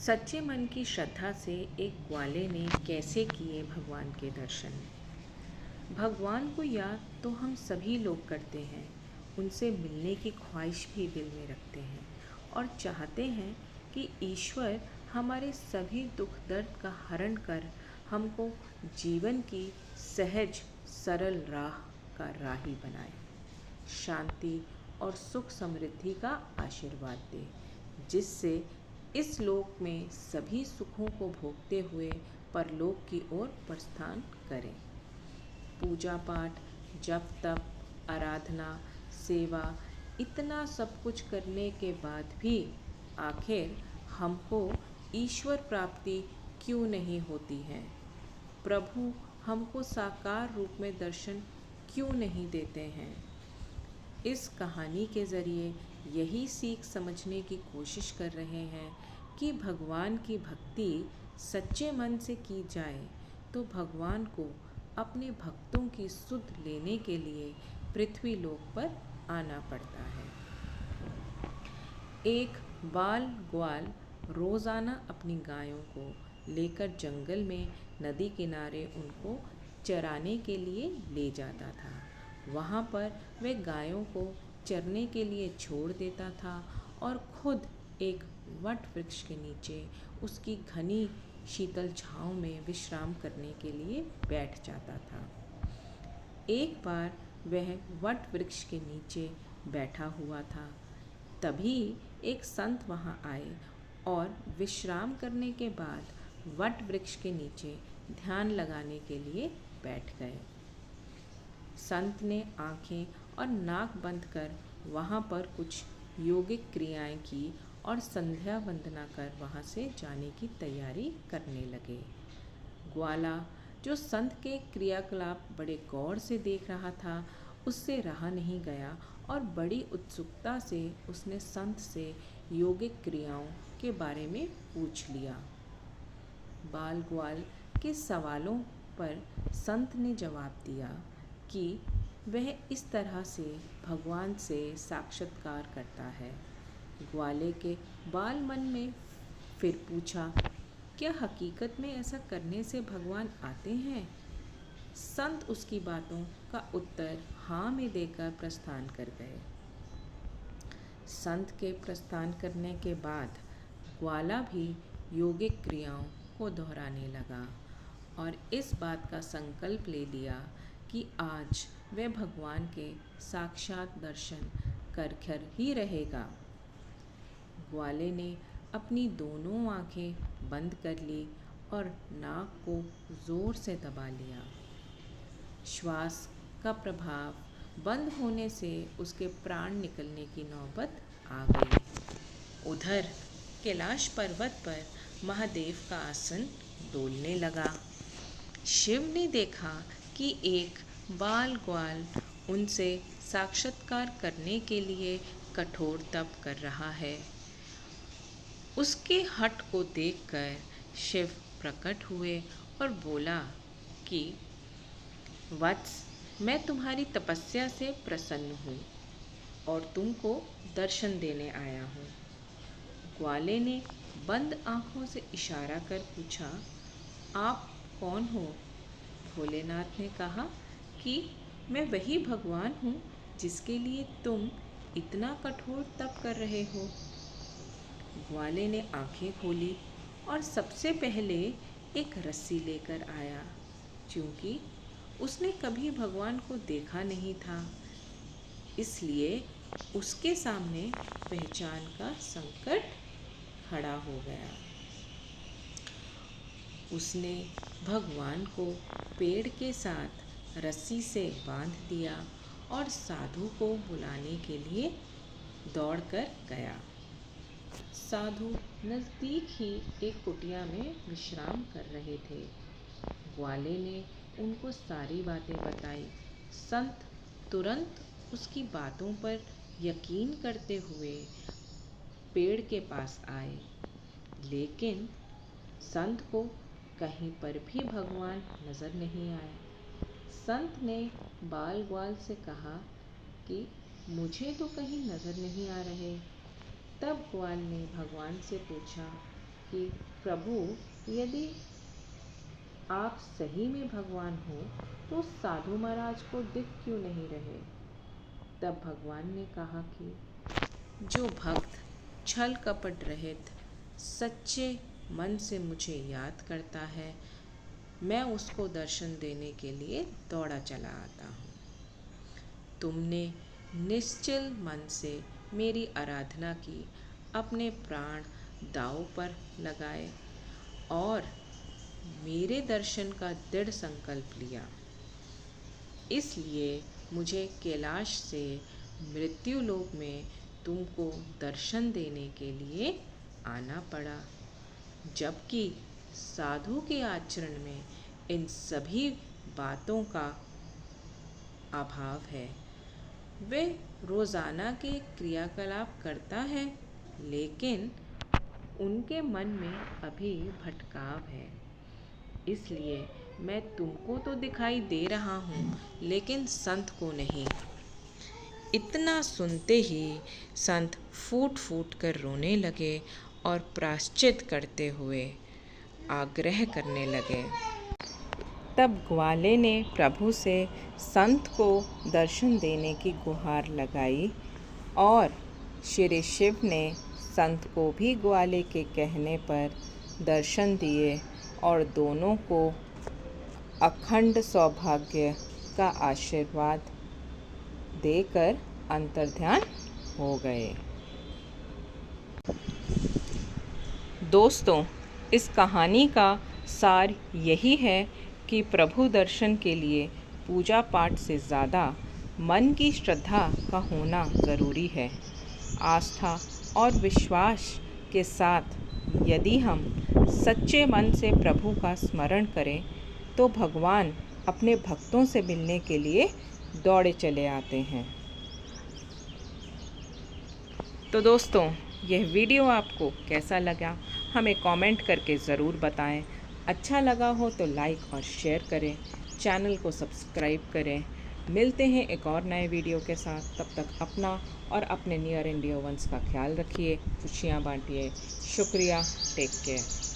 सच्चे मन की श्रद्धा से एक ग्वाले ने कैसे किए भगवान के दर्शन। भगवान को याद तो हम सभी लोग करते हैं, उनसे मिलने की ख्वाहिश भी दिल में रखते हैं और चाहते हैं कि ईश्वर हमारे सभी दुख दर्द का हरण कर हमको जीवन की सहज सरल राह का राही बनाए, शांति और सुख समृद्धि का आशीर्वाद दे, जिससे इस लोक में सभी सुखों को भोगते हुए परलोक की ओर प्रस्थान करें। पूजा पाठ, जप तप, आराधना, सेवा, इतना सब कुछ करने के बाद भी आखिर हमको ईश्वर प्राप्ति क्यों नहीं होती है? प्रभु हमको साकार रूप में दर्शन क्यों नहीं देते हैं? इस कहानी के ज़रिए यही सीख समझने की कोशिश कर रहे हैं कि भगवान की भक्ति सच्चे मन से की जाए तो भगवान को अपने भक्तों की सुध लेने के लिए पृथ्वी लोक पर आना पड़ता है। एक बाल ग्वाल रोज़ाना अपनी गायों को लेकर जंगल में नदी किनारे उनको चराने के लिए ले जाता था। वहाँ पर वह गायों को चरने के लिए छोड़ देता था और खुद एक वट वृक्ष के नीचे उसकी घनी शीतल छाँव में विश्राम करने के लिए बैठ जाता था। एक बार वह वट वृक्ष के नीचे बैठा हुआ था, तभी एक संत वहाँ आए और विश्राम करने के बाद वट वृक्ष के नीचे ध्यान लगाने के लिए बैठ गए। संत ने आंखें और नाक बंद कर वहाँ पर कुछ योगिक क्रियाएं की और संध्या वंदना कर वहाँ से जाने की तैयारी करने लगे। ग्वाला, जो संत के क्रियाकलाप बड़े गौर से देख रहा था, उससे रहा नहीं गया और बड़ी उत्सुकता से उसने संत से योगिक क्रियाओं के बारे में पूछ लिया। बाल ग्वाल के सवालों पर संत ने जवाब दिया कि वह इस तरह से भगवान से साक्षात्कार करता है। ग्वाले के बाल मन में फिर पूछा, क्या हकीकत में ऐसा करने से भगवान आते हैं? संत उसकी बातों का उत्तर हाँ में देकर प्रस्थान कर गए। संत के प्रस्थान करने के बाद ग्वाला भी योगिक क्रियाओं को दोहराने लगा और इस बात का संकल्प ले लिया कि आज वह भगवान के साक्षात दर्शन कर ही रहेगा। ग्वाले ने अपनी दोनों आंखें बंद कर ली और नाक को जोर से दबा लिया। श्वास का प्रभाव बंद होने से उसके प्राण निकलने की नौबत आ गई। उधर कैलाश पर्वत पर महादेव का आसन डोलने लगा। शिव ने देखा कि एक बाल ग्वाल उनसे साक्षात्कार करने के लिए कठोर तप कर रहा है। उसके हठ को देखकर शिव प्रकट हुए और बोला कि वत्स, मैं तुम्हारी तपस्या से प्रसन्न हूँ और तुमको दर्शन देने आया हूँ। ग्वाले ने बंद आँखों से इशारा कर पूछा, आप कौन हो? भोलेनाथ ने कहा कि मैं वही भगवान हूँ जिसके लिए तुम इतना कठोर तप कर रहे हो। ग्वाले ने आंखें खोली और सबसे पहले एक रस्सी लेकर आया, क्योंकि उसने कभी भगवान को देखा नहीं था, इसलिए उसके सामने पहचान का संकट खड़ा हो गया। उसने भगवान को पेड़ के साथ रस्सी से बांध दिया और साधु को बुलाने के लिए दौड़कर गया। साधु नज़दीक ही एक कुटिया में विश्राम कर रहे थे। ग्वाले ने उनको सारी बातें बताई। संत तुरंत उसकी बातों पर यकीन करते हुए पेड़ के पास आए, लेकिन संत को कहीं पर भी भगवान नजर नहीं आए। संत ने बाल ग्वाल से कहा कि मुझे तो कहीं नजर नहीं आ रहे। तब ग्वाल ने भगवान से पूछा, कि प्रभु, यदि आप सही में भगवान हो तो साधु महाराज को दिख क्यों नहीं रहे। तब भगवान ने कहा कि जो भक्त छल कपट रहित सच्चे मन से मुझे याद करता है, मैं उसको दर्शन देने के लिए दौड़ा चला आता हूँ। तुमने निश्चल मन से मेरी आराधना की, अपने प्राण दांव पर लगाए और मेरे दर्शन का दृढ़ संकल्प लिया। इसलिए मुझे कैलाश से मृत्युलोक में तुमको दर्शन देने के लिए आना पड़ा, जबकि साधु के आचरण में इन सभी बातों का अभाव है। वे रोज़ाना के क्रियाकलाप करता है, लेकिन उनके मन में अभी भटकाव है। इसलिए मैं तुमको तो दिखाई दे रहा हूँ, लेकिन संत को नहीं। इतना सुनते ही संत फूट फूट कर रोने लगे और प्रायश्चित करते हुए आग्रह करने लगे। तब ग्वाले ने प्रभु से संत को दर्शन देने की गुहार लगाई और श्री शिव ने संत को भी ग्वाले के कहने पर दर्शन दिए और दोनों को अखंड सौभाग्य का आशीर्वाद देकर अंतर्ध्यान हो गए। दोस्तों, इस कहानी का सार यही है कि प्रभु दर्शन के लिए पूजा पाठ से ज़्यादा मन की श्रद्धा का होना ज़रूरी है। आस्था और विश्वास के साथ यदि हम सच्चे मन से प्रभु का स्मरण करें तो भगवान अपने भक्तों से मिलने के लिए दौड़े चले आते हैं। तो दोस्तों, यह वीडियो आपको कैसा लगा हमें कमेंट करके ज़रूर बताएं। अच्छा लगा हो तो लाइक और शेयर करें, चैनल को सब्सक्राइब करें। मिलते हैं एक और नए वीडियो के साथ। तब तक अपना और अपने नियर एंड डियर वंस का ख्याल रखिए, खुशियाँ बांटिए। शुक्रिया, टेक केयर।